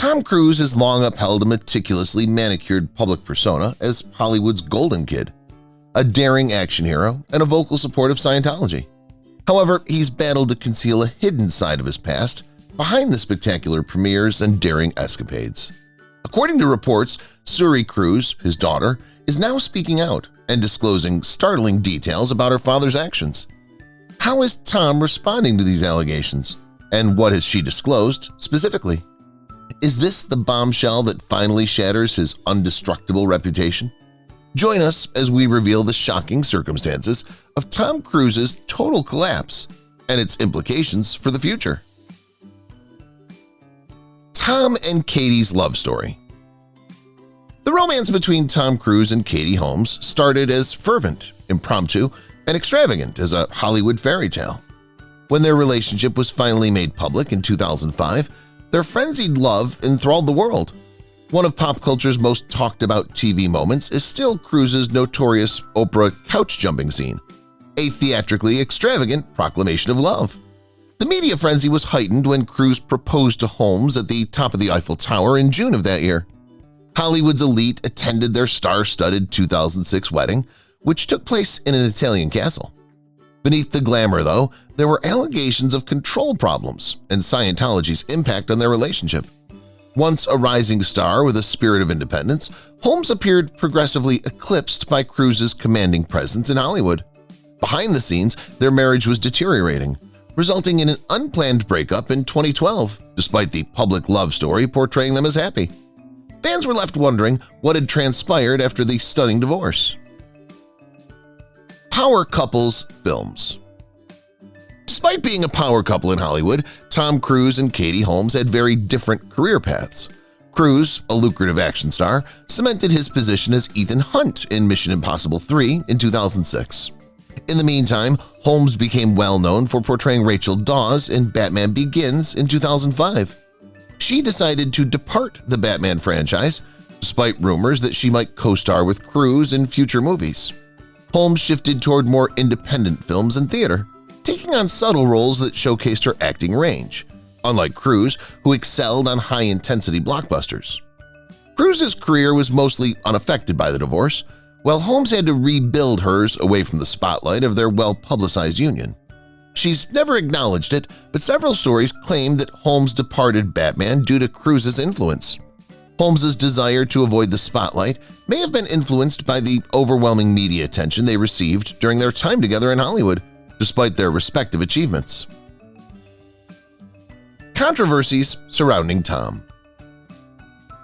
Tom Cruise has long upheld a meticulously manicured public persona as Hollywood's golden kid, a daring action hero and a vocal support of Scientology. However, he's battled to conceal a hidden side of his past behind the spectacular premieres and daring escapades. According to reports, Suri Cruise, his daughter, is now speaking out and disclosing startling details about her father's actions. How is Tom responding to these allegations? And what has she disclosed specifically? Is this the bombshell that finally shatters his indestructible reputation? Join us as we reveal the shocking circumstances of Tom Cruise's total collapse and its implications for the future. Tom and Katie's love story. The romance between Tom Cruise and Katie Holmes started as fervent, impromptu, and extravagant as a Hollywood fairy tale. When their relationship was finally made public in 2005, their frenzied love enthralled the world. One of pop culture's most talked-about TV moments is still Cruise's notorious Oprah couch-jumping scene, a theatrically extravagant proclamation of love. The media frenzy was heightened when Cruise proposed to Holmes at the top of the Eiffel Tower in June of that year. Hollywood's elite attended their star-studded 2006 wedding, which took place in an Italian castle. Beneath the glamour, though, there were allegations of control problems and Scientology's impact on their relationship. Once a rising star with a spirit of independence, Holmes appeared progressively eclipsed by Cruise's commanding presence in Hollywood. Behind the scenes, their marriage was deteriorating, resulting in an unplanned breakup in 2012, despite the public love story portraying them as happy. Fans were left wondering what had transpired after the stunning divorce. Power couples films. Despite being a power couple in Hollywood, Tom Cruise and Katie Holmes had very different career paths. Cruise, a lucrative action star, cemented his position as Ethan Hunt in Mission Impossible 3 in 2006. In the meantime, Holmes became well-known for portraying Rachel Dawes in Batman Begins in 2005. She decided to depart the Batman franchise, despite rumors that she might co-star with Cruise in future movies. Holmes shifted toward more independent films and theater, taking on subtle roles that showcased her acting range, unlike Cruise, who excelled on high-intensity blockbusters. Cruise's career was mostly unaffected by the divorce, while Holmes had to rebuild hers away from the spotlight of their well-publicized union. She's never acknowledged it, but several stories claim that Holmes departed Batman due to Cruise's influence. Holmes's desire to avoid the spotlight may have been influenced by the overwhelming media attention they received during their time together in Hollywood, despite their respective achievements. Controversies surrounding Tom.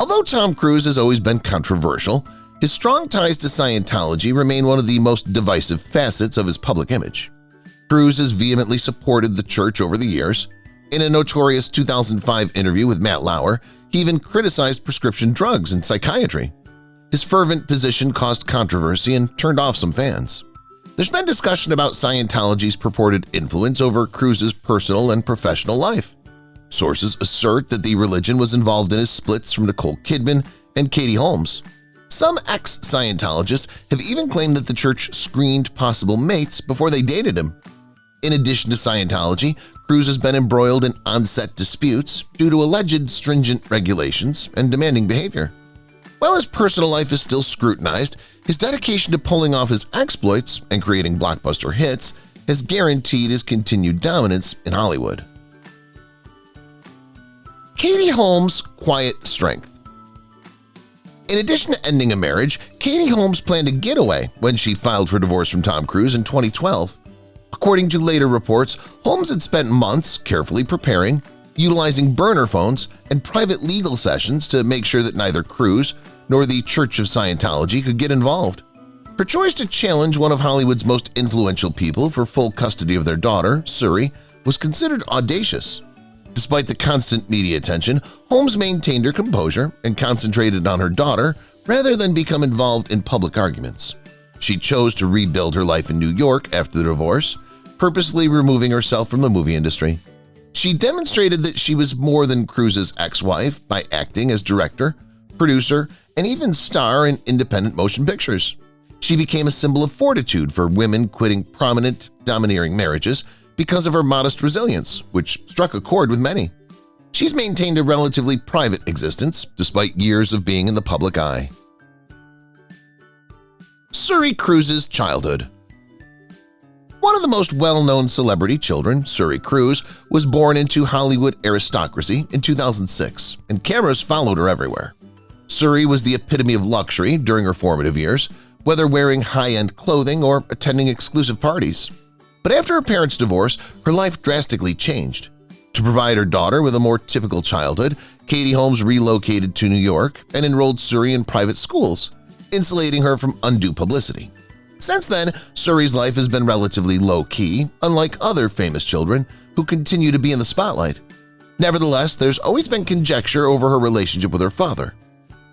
Although Tom Cruise has always been controversial, his strong ties to Scientology remain one of the most divisive facets of his public image. Cruise has vehemently supported the church over the years. In a notorious 2005 interview with Matt Lauer, he even criticized prescription drugs and psychiatry. His fervent position caused controversy and turned off some fans. There's been discussion about Scientology's purported influence over Cruise's personal and professional life. Sources assert that the religion was involved in his splits from Nicole Kidman and Katie Holmes. Some ex-Scientologists have even claimed that the church screened possible mates before they dated him. In addition to Scientology, Cruise has been embroiled in on-set disputes due to alleged stringent regulations and demanding behavior. While his personal life is still scrutinized, his dedication to pulling off his exploits and creating blockbuster hits has guaranteed his continued dominance in Hollywood. Katie Holmes' quiet strength. In addition to ending a marriage, Katie Holmes planned a getaway when she filed for divorce from Tom Cruise in 2012. According to later reports, Holmes had spent months carefully preparing, utilizing burner phones and private legal sessions to make sure that neither Cruise nor the Church of Scientology could get involved. Her choice to challenge one of Hollywood's most influential people for full custody of their daughter, Suri, was considered audacious. Despite the constant media attention, Holmes maintained her composure and concentrated on her daughter rather than become involved in public arguments. She chose to rebuild her life in New York after the divorce, purposely removing herself from the movie industry. She demonstrated that she was more than Cruise's ex-wife by acting as director, producer, and even star in independent motion pictures. She became a symbol of fortitude for women quitting prominent, domineering marriages because of her modest resilience, which struck a chord with many. she's maintained a relatively private existence despite years of being in the public eye. Suri Cruise's childhood. One of the most well-known celebrity children, Suri Cruise, was born into Hollywood aristocracy in 2006, and cameras followed her everywhere. Suri was the epitome of luxury during her formative years, whether wearing high-end clothing or attending exclusive parties. But after her parents' divorce, her life drastically changed. To provide her daughter with a more typical childhood, Katie Holmes relocated to New York and enrolled Suri in private schools, insulating her from undue publicity. Since then, Suri's life has been relatively low-key, unlike other famous children who continue to be in the spotlight. Nevertheless, there's always been conjecture over her relationship with her father.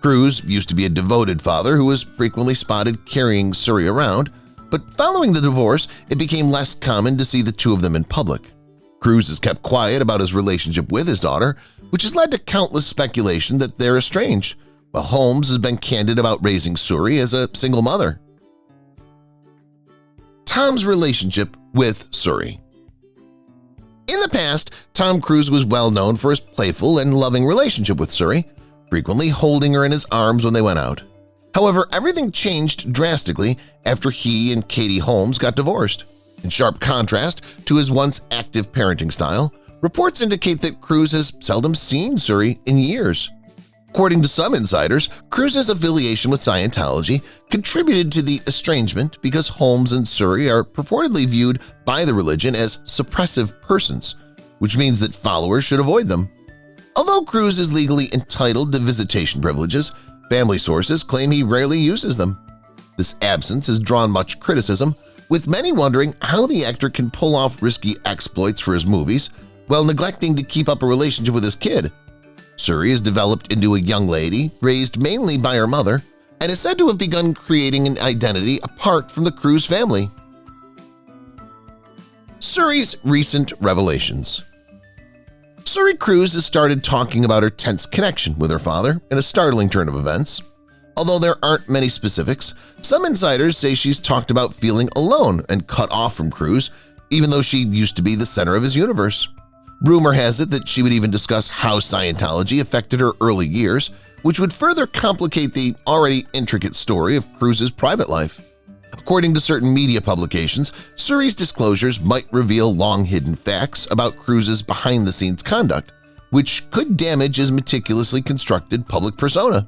Cruise used to be a devoted father who was frequently spotted carrying Suri around, but following the divorce, it became less common to see the two of them in public. Cruise has kept quiet about his relationship with his daughter, which has led to countless speculation that they're estranged, while Holmes has been candid about raising Suri as a single mother. Tom's relationship with Suri. In the past, Tom Cruise was well known for his playful and loving relationship with Suri, frequently holding her in his arms when they went out. However, everything changed drastically after he and Katie Holmes got divorced. In sharp contrast to his once active parenting style, reports indicate that Cruise has seldom seen Suri in years. According to some insiders, Cruise's affiliation with Scientology contributed to the estrangement because Holmes and Suri are purportedly viewed by the religion as suppressive persons, which means that followers should avoid them. Although Cruise is legally entitled to visitation privileges, family sources claim he rarely uses them. This absence has drawn much criticism, with many wondering how the actor can pull off risky exploits for his movies while neglecting to keep up a relationship with his kid. Suri has developed into a young lady raised mainly by her mother and is said to have begun creating an identity apart from the Cruise family. Suri's recent revelations. Suri Cruise has started talking about her tense connection with her father in a startling turn of events. Although there aren't many specifics, some insiders say she's talked about feeling alone and cut off from Cruise, even though she used to be the center of his universe. Rumor has it that she would even discuss how Scientology affected her early years, which would further complicate the already intricate story of Cruise's private life. According to certain media publications, Suri's disclosures might reveal long-hidden facts about Cruise's behind-the-scenes conduct, which could damage his meticulously constructed public persona.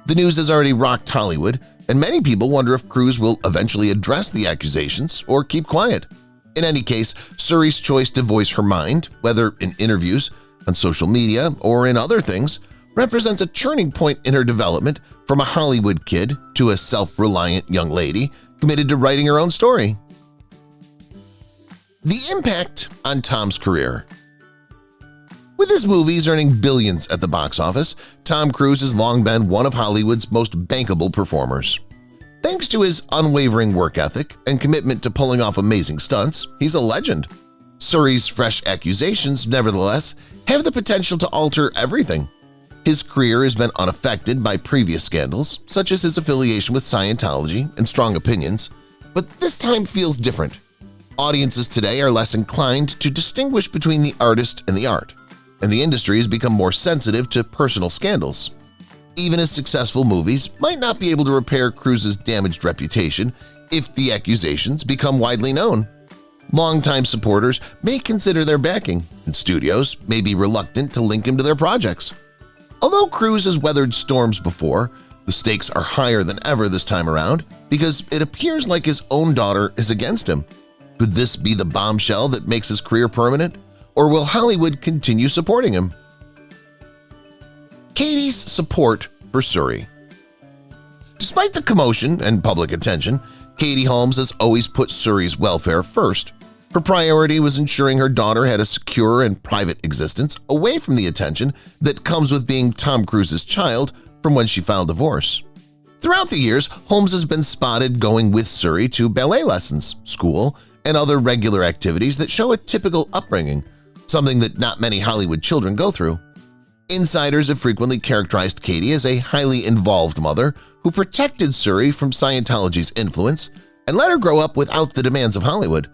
The news has already rocked Hollywood, and many people wonder if Cruise will eventually address the accusations or keep quiet. In any case, Suri's choice to voice her mind, whether in interviews, on social media, or in other things, represents a turning point in her development from a Hollywood kid to a self-reliant young lady committed to writing her own story. The impact on Tom's career. With his movies earning billions at the box office, Tom Cruise has long been one of Hollywood's most bankable performers. Thanks to his unwavering work ethic and commitment to pulling off amazing stunts, he's a legend. Suri's fresh accusations, nevertheless, have the potential to alter everything. His career has been unaffected by previous scandals, such as his affiliation with Scientology and strong opinions, but this time feels different. Audiences today are less inclined to distinguish between the artist and the art, and the industry has become more sensitive to personal scandals. Even his successful movies might not be able to repair Cruise's damaged reputation if the accusations become widely known. Longtime supporters may consider their backing, and studios may be reluctant to link him to their projects. Although Cruise has weathered storms before, the stakes are higher than ever this time around because it appears like his own daughter is against him. Could this be the bombshell that makes his career permanent, or will Hollywood continue supporting him? Katie's support for Suri. Despite the commotion and public attention, Katie Holmes has always put Suri's welfare first. Her priority was ensuring her daughter had a secure and private existence away from the attention that comes with being Tom Cruise's child from when she filed divorce. Throughout the years, Holmes has been spotted going with Suri to ballet lessons, school, and other regular activities that show a typical upbringing, something that not many Hollywood children go through. Insiders have frequently characterized Katie as a highly involved mother who protected Suri from Scientology's influence and let her grow up without the demands of Hollywood.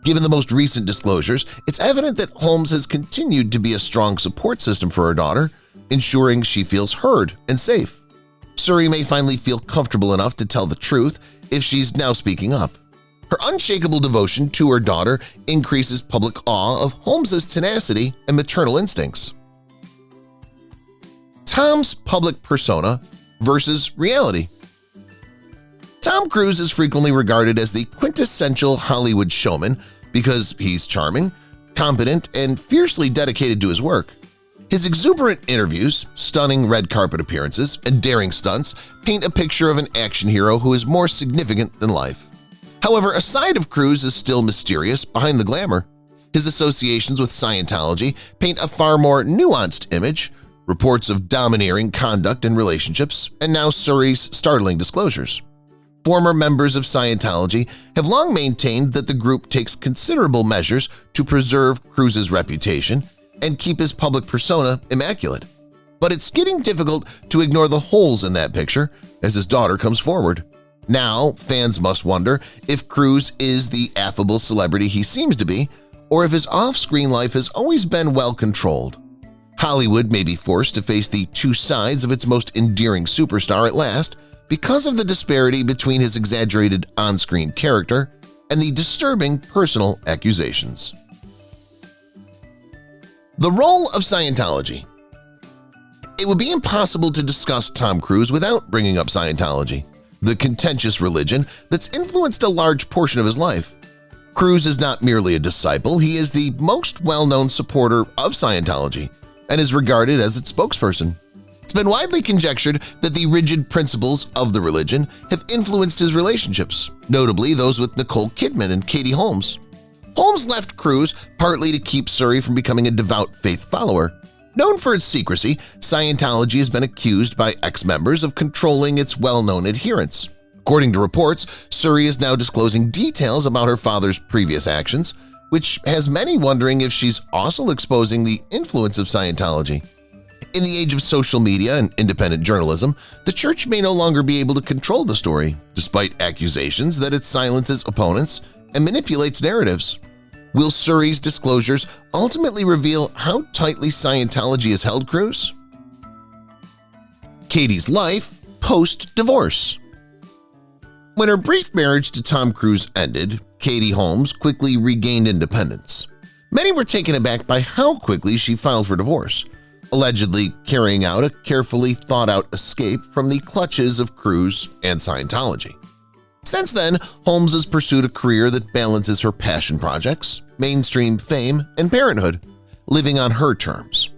Given the most recent disclosures, it's evident that Holmes has continued to be a strong support system for her daughter, ensuring she feels heard and safe. Suri may finally feel comfortable enough to tell the truth if she's now speaking up. Her unshakable devotion to her daughter increases public awe of Holmes's tenacity and maternal instincts. Tom's public persona versus reality. Tom Cruise is frequently regarded as the quintessential Hollywood showman because he's charming, competent, and fiercely dedicated to his work. His exuberant interviews, stunning red carpet appearances, and daring stunts paint a picture of an action hero who is more significant than life. However, a side of Cruise is still mysterious behind the glamour. His associations with Scientology paint a far more nuanced image, reports of domineering conduct and relationships, and now Suri's startling disclosures. Former members of Scientology have long maintained that the group takes considerable measures to preserve Cruise's reputation and keep his public persona immaculate. But it's getting difficult to ignore the holes in that picture as his daughter comes forward. Now, fans must wonder if Cruise is the affable celebrity he seems to be, or if his off-screen life has always been well-controlled. Hollywood may be forced to face the two sides of its most endearing superstar at last because of the disparity between his exaggerated on-screen character and the disturbing personal accusations. The role of Scientology. It would be impossible to discuss Tom Cruise without bringing up Scientology, the contentious religion that's influenced a large portion of his life. Cruise is not merely a disciple, he is the most well-known supporter of Scientology and is regarded as its spokesperson. It's been widely conjectured that the rigid principles of the religion have influenced his relationships, notably those with Nicole Kidman and Katie Holmes. Holmes left Cruise partly to keep Suri from becoming a devout faith follower. Known for its secrecy, Scientology has been accused by ex-members of controlling its well-known adherents. According to reports, Suri is now disclosing details about her father's previous actions, which has many wondering if she's also exposing the influence of Scientology. In the age of social media and independent journalism, the church may no longer be able to control the story, despite accusations that it silences opponents and manipulates narratives. Will Suri's disclosures ultimately reveal how tightly Scientology has held Cruise? Katie's life post-divorce. When her brief marriage to Tom Cruise ended, Katie Holmes quickly regained independence. Many were taken aback by how quickly she filed for divorce, allegedly carrying out a carefully thought-out escape from the clutches of Cruise and Scientology. Since then, Holmes has pursued a career that balances her passion projects, mainstream fame, and parenthood, living on her terms.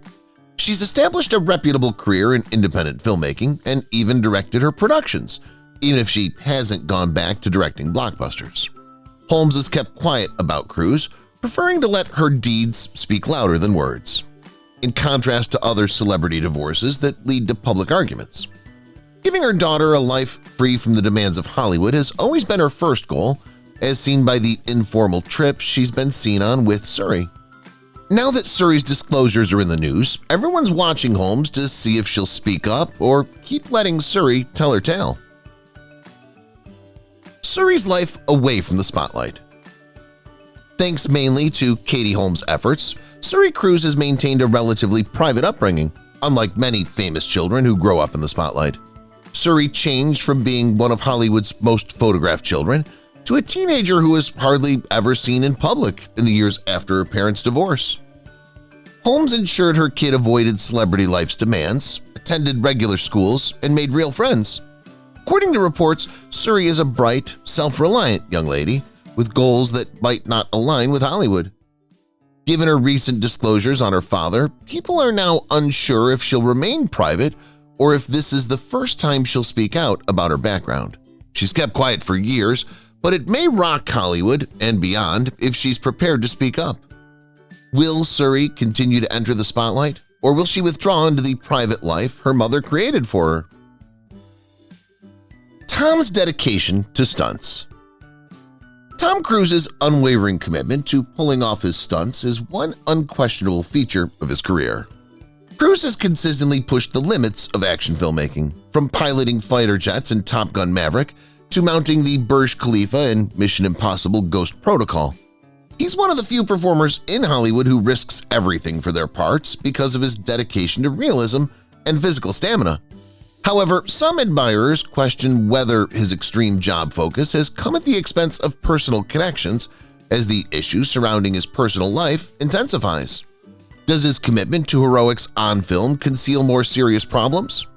She's established a reputable career in independent filmmaking and even directed her productions, even if she hasn't gone back to directing blockbusters. Holmes has kept quiet about Cruise, preferring to let her deeds speak louder than words, in contrast to other celebrity divorces that lead to public arguments. Giving her daughter a life free from the demands of Hollywood has always been her first goal, as seen by the informal trips she's been seen on with Suri. Now that Suri's disclosures are in the news, everyone's watching Holmes to see if she'll speak up or keep letting Suri tell her tale. Suri's life away from the spotlight. Thanks mainly to Katie Holmes' efforts, Suri Cruise has maintained a relatively private upbringing, unlike many famous children who grow up in the spotlight. Suri changed from being one of Hollywood's most photographed children to a teenager who was hardly ever seen in public in the years after her parents' divorce. Holmes ensured her kid avoided celebrity life's demands, attended regular schools, and made real friends. According to reports, Suri is a bright, self-reliant young lady with goals that might not align with Hollywood. Given her recent disclosures on her father, people are now unsure if she'll remain private or if this is the first time she'll speak out about her background. She's kept quiet for years, but it may rock Hollywood and beyond if she's prepared to speak up. Will Suri continue to enter the spotlight, or will she withdraw into the private life her mother created for her? Tom's dedication to stunts. Tom Cruise's unwavering commitment to pulling off his stunts is one unquestionable feature of his career. Cruise has consistently pushed the limits of action filmmaking, from piloting fighter jets in Top Gun Maverick to mounting the Burj Khalifa in Mission Impossible Ghost Protocol. He's one of the few performers in Hollywood who risks everything for their parts because of his dedication to realism and physical stamina. However, some admirers question whether his extreme job focus has come at the expense of personal connections as the issue surrounding his personal life intensifies. Does his commitment to heroics on film conceal more serious problems?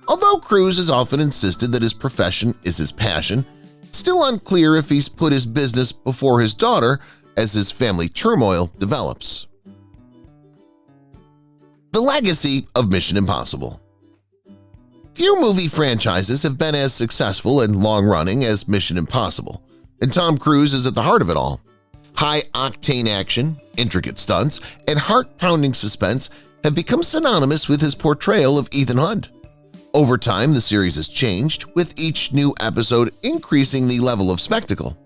Although Cruise has often insisted that his profession is his passion, it's still unclear if he's put his business before his daughter as his family turmoil develops. The legacy of Mission Impossible. Few movie franchises have been as successful and long-running as Mission Impossible, and Tom Cruise is at the heart of it all. High-octane action, intricate stunts, and heart-pounding suspense have become synonymous with his portrayal of Ethan Hunt. Over time, the series has changed, with each new episode increasing the level of spectacle.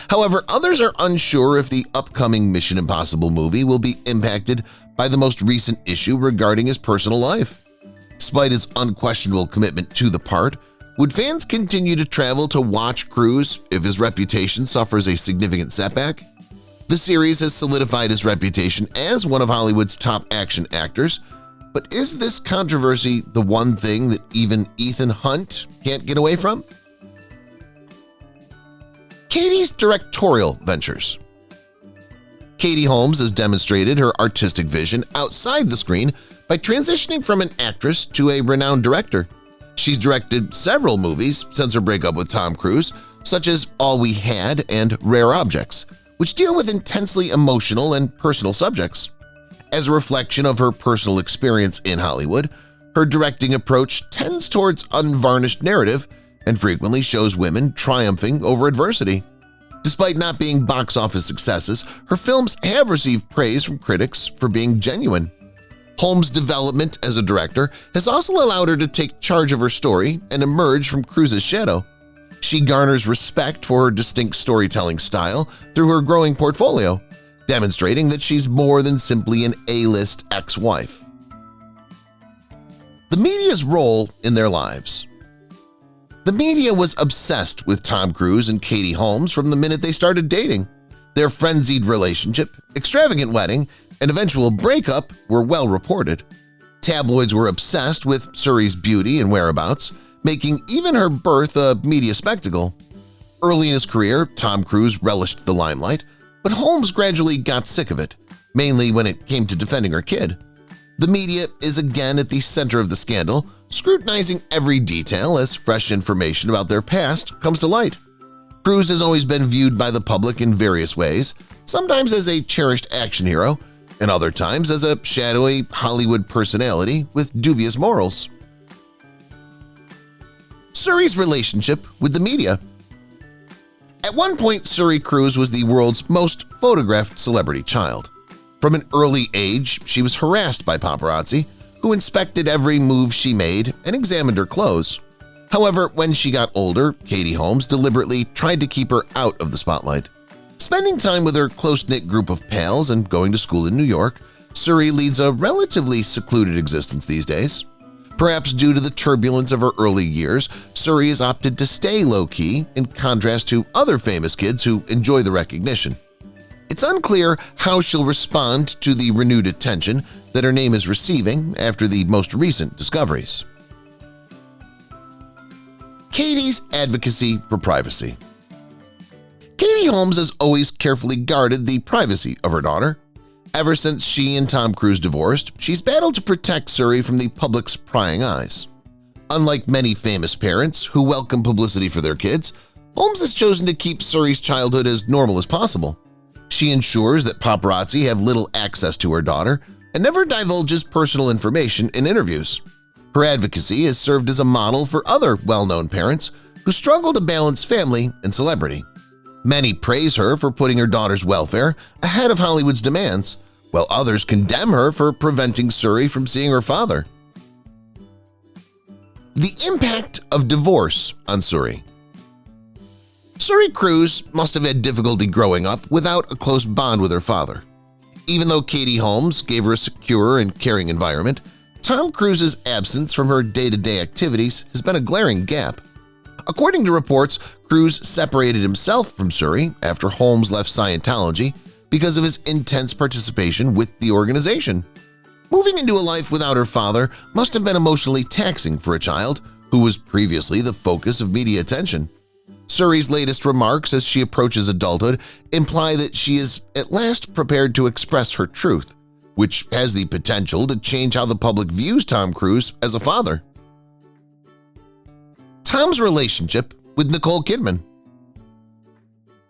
However, others are unsure if the upcoming Mission Impossible movie will be impacted by the most recent issue regarding his personal life. Despite his unquestionable commitment to the part, would fans continue to travel to watch Cruise if his reputation suffers a significant setback? The series has solidified his reputation as one of Hollywood's top action actors, but is this controversy the one thing that even Ethan Hunt can't get away from? Katie's directorial ventures. Katie Holmes has demonstrated her artistic vision outside the screen by transitioning from an actress to a renowned director. She's directed several movies since her breakup with Tom Cruise, such as All We Had and Rare Objects, which deal with intensely emotional and personal subjects. As a reflection of her personal experience in Hollywood, her directing approach tends towards unvarnished narrative and frequently shows women triumphing over adversity. Despite not being box office successes, her films have received praise from critics for being genuine. Holmes' development as a director has also allowed her to take charge of her story and emerge from Cruise's shadow. She garners respect for her distinct storytelling style through her growing portfolio, demonstrating that she's more than simply an A-list ex-wife. The media's role in their lives. The media was obsessed with Tom Cruise and Katie Holmes from the minute they started dating. Their frenzied relationship, extravagant wedding, and eventual breakup were well reported. Tabloids were obsessed with Suri's beauty and whereabouts, making even her birth a media spectacle. Early in his career, Tom Cruise relished the limelight, but Holmes gradually got sick of it, mainly when it came to defending her kid. The media is again at the center of the scandal, scrutinizing every detail as fresh information about their past comes to light. Cruise has always been viewed by the public in various ways, sometimes as a cherished action hero, and other times as a shadowy Hollywood personality with dubious morals. Suri's relationship with the media. At one point, Suri Cruise was the world's most photographed celebrity child. From an early age, she was harassed by paparazzi, who inspected every move she made and examined her clothes. However, when she got older, Katie Holmes deliberately tried to keep her out of the spotlight. Spending time with her close-knit group of pals and going to school in New York, Suri leads a relatively secluded existence these days. Perhaps due to the turbulence of her early years, Suri has opted to stay low-key in contrast to other famous kids who enjoy the recognition. It's unclear how she'll respond to the renewed attention that her name is receiving after the most recent discoveries. Katie's advocacy for privacy. Katie Holmes has always carefully guarded the privacy of her daughter. Ever since she and Tom Cruise divorced, she's battled to protect Suri from the public's prying eyes. Unlike many famous parents who welcome publicity for their kids, Holmes has chosen to keep Suri's childhood as normal as possible. She ensures that paparazzi have little access to her daughter and never divulges personal information in interviews. Her advocacy has served as a model for other well-known parents who struggle to balance family and celebrity. Many praise her for putting her daughter's welfare ahead of Hollywood's demands, while others condemn her for preventing Suri from seeing her father. The impact of divorce on Suri. Suri Cruise must have had difficulty growing up without a close bond with her father. Even though Katie Holmes gave her a secure and caring environment, Tom Cruise's absence from her day-to-day activities has been a glaring gap. According to reports, Cruise separated himself from Suri after Holmes left Scientology because of his intense participation with the organization. Moving into a life without her father must have been emotionally taxing for a child who was previously the focus of media attention. Suri's latest remarks as she approaches adulthood imply that she is at last prepared to express her truth, which has the potential to change how the public views Tom Cruise as a father. Tom's relationship with Nicole Kidman.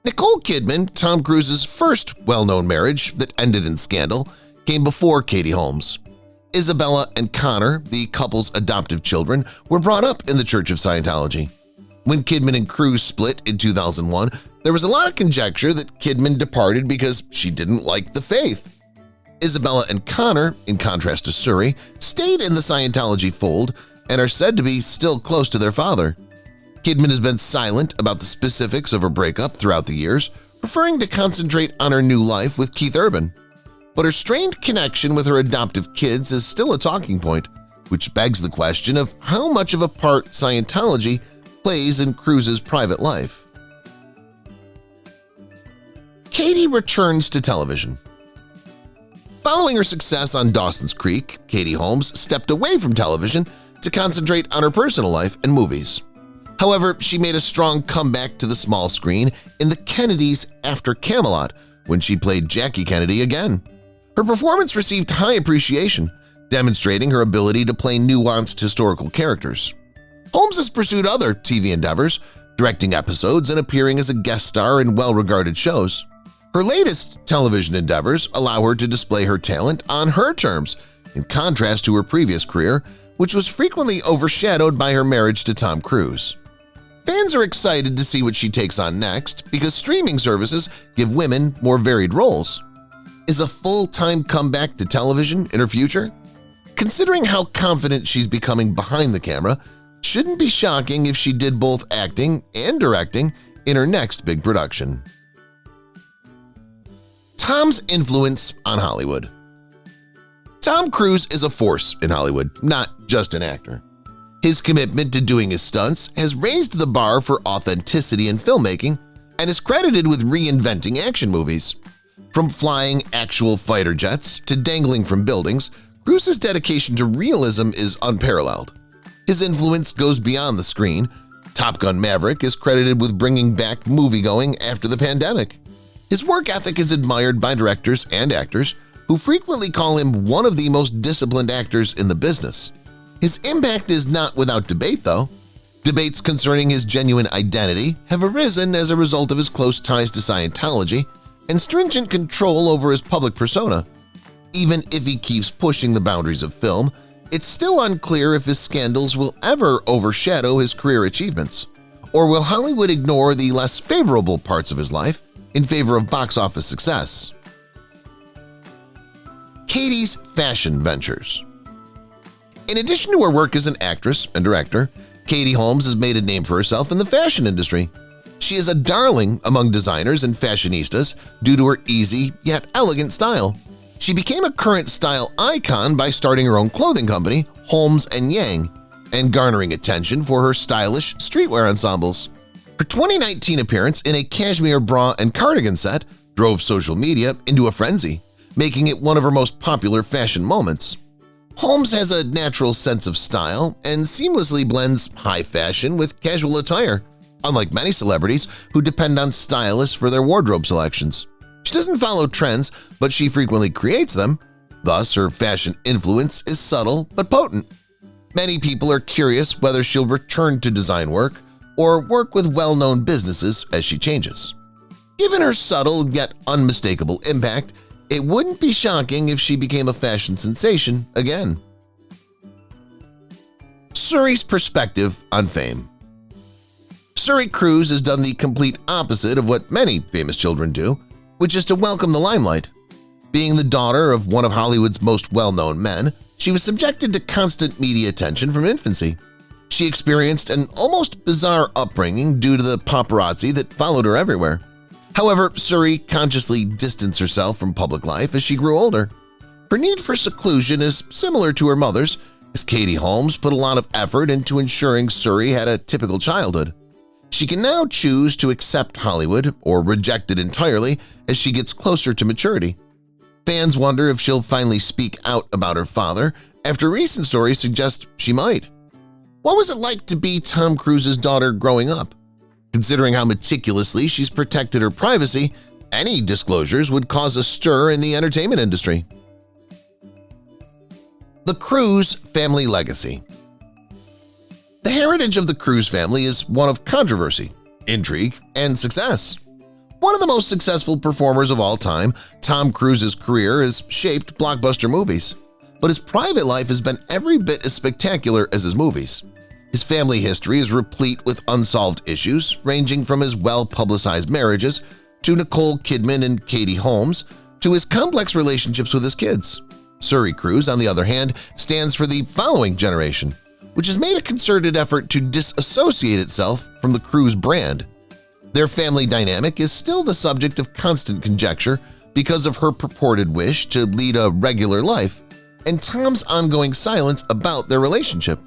Nicole Kidman, Tom Cruise's first well-known marriage that ended in scandal, came before Katie Holmes. Isabella and Connor, the couple's adoptive children, were brought up in the Church of Scientology. When Kidman and Cruise split in 2001, there was a lot of conjecture that Kidman departed because she didn't like the faith. Isabella and Connor, in contrast to Suri, stayed in the Scientology fold and are said to be still close to their father. Kidman has been silent about the specifics of her breakup throughout the years, preferring to concentrate on her new life with Keith Urban. But her strained connection with her adoptive kids is still a talking point, which begs the question of how much of a part Scientology plays in Cruise's private life. Katie returns to television. Following her success on Dawson's Creek, Katie Holmes stepped away from television to concentrate on her personal life and movies. However, she made a strong comeback to the small screen in The Kennedys after Camelot when she played Jackie Kennedy again. Her performance received high appreciation, demonstrating her ability to play nuanced historical characters. Holmes has pursued other TV endeavors, directing episodes and appearing as a guest star in well-regarded shows. Her latest television endeavors allow her to display her talent on her terms, in contrast to her previous career, which was frequently overshadowed by her marriage to Tom Cruise. Fans are excited to see what she takes on next because streaming services give women more varied roles. Is a full-time comeback to television in her future? Considering how confident she's becoming behind the camera, shouldn't be shocking if she did both acting and directing in her next big production. Tom's influence on Hollywood. Tom Cruise is a force in Hollywood, not just an actor. His commitment to doing his stunts has raised the bar for authenticity in filmmaking and is credited with reinventing action movies. From flying actual fighter jets to dangling from buildings, Cruise's dedication to realism is unparalleled. His influence goes beyond the screen. Top Gun Maverick is credited with bringing back moviegoing after the pandemic. His work ethic is admired by directors and actors who frequently call him one of the most disciplined actors in the business. His impact is not without debate, though. Debates concerning his genuine identity have arisen as a result of his close ties to Scientology and stringent control over his public persona. Even if he keeps pushing the boundaries of film, it's still unclear if his scandals will ever overshadow his career achievements, or will Hollywood ignore the less favorable parts of his life in favor of box office success. Katie's fashion ventures. In addition to her work as an actress and director, Katie Holmes has made a name for herself in the fashion industry. She is a darling among designers and fashionistas due to her easy yet elegant style. She became a current style icon by starting her own clothing company, Holmes & Yang, and garnering attention for her stylish streetwear ensembles. Her 2019 appearance in a cashmere bra and cardigan set drove social media into a frenzy, making it one of her most popular fashion moments. Holmes has a natural sense of style and seamlessly blends high fashion with casual attire, unlike many celebrities who depend on stylists for their wardrobe selections. She doesn't follow trends, but she frequently creates them. Thus, her fashion influence is subtle but potent. Many people are curious whether she'll return to design work or work with well-known businesses as she changes. Given her subtle yet unmistakable impact, it wouldn't be shocking if she became a fashion sensation again. Suri's perspective on fame. Suri Cruise has done the complete opposite of what many famous children do, which is to welcome the limelight. Being the daughter of one of Hollywood's most well-known men, she was subjected to constant media attention from infancy. She experienced an almost bizarre upbringing due to the paparazzi that followed her everywhere. However, Suri consciously distanced herself from public life as she grew older. Her need for seclusion is similar to her mother's, as Katie Holmes put a lot of effort into ensuring Suri had a typical childhood. She can now choose to accept Hollywood or reject it entirely as she gets closer to maturity. Fans wonder if she'll finally speak out about her father, after recent stories suggest she might. What was it like to be Tom Cruise's daughter growing up? Considering how meticulously she's protected her privacy, any disclosures would cause a stir in the entertainment industry. The Cruise Family Legacy. The heritage of the Cruise family is one of controversy, intrigue, and success. One of the most successful performers of all time, Tom Cruise's career has shaped blockbuster movies, but his private life has been every bit as spectacular as his movies. His family history is replete with unsolved issues, ranging from his well-publicized marriages to Nicole Kidman and Katie Holmes to his complex relationships with his kids. Suri Cruise, on the other hand, stands for the following generation, which has made a concerted effort to disassociate itself from the Cruise brand. Their family dynamic is still the subject of constant conjecture because of her purported wish to lead a regular life and Tom's ongoing silence about their relationship.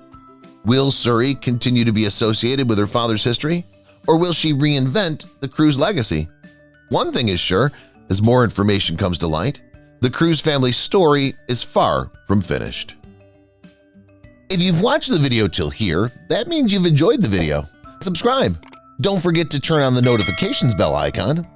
Will Suri continue to be associated with her father's history, or will she reinvent the Cruise legacy? One thing is sure, as more information comes to light, the Cruise family's story is far from finished. If you've watched the video till here, that means you've enjoyed the video. Subscribe. Don't forget to turn on the notifications bell icon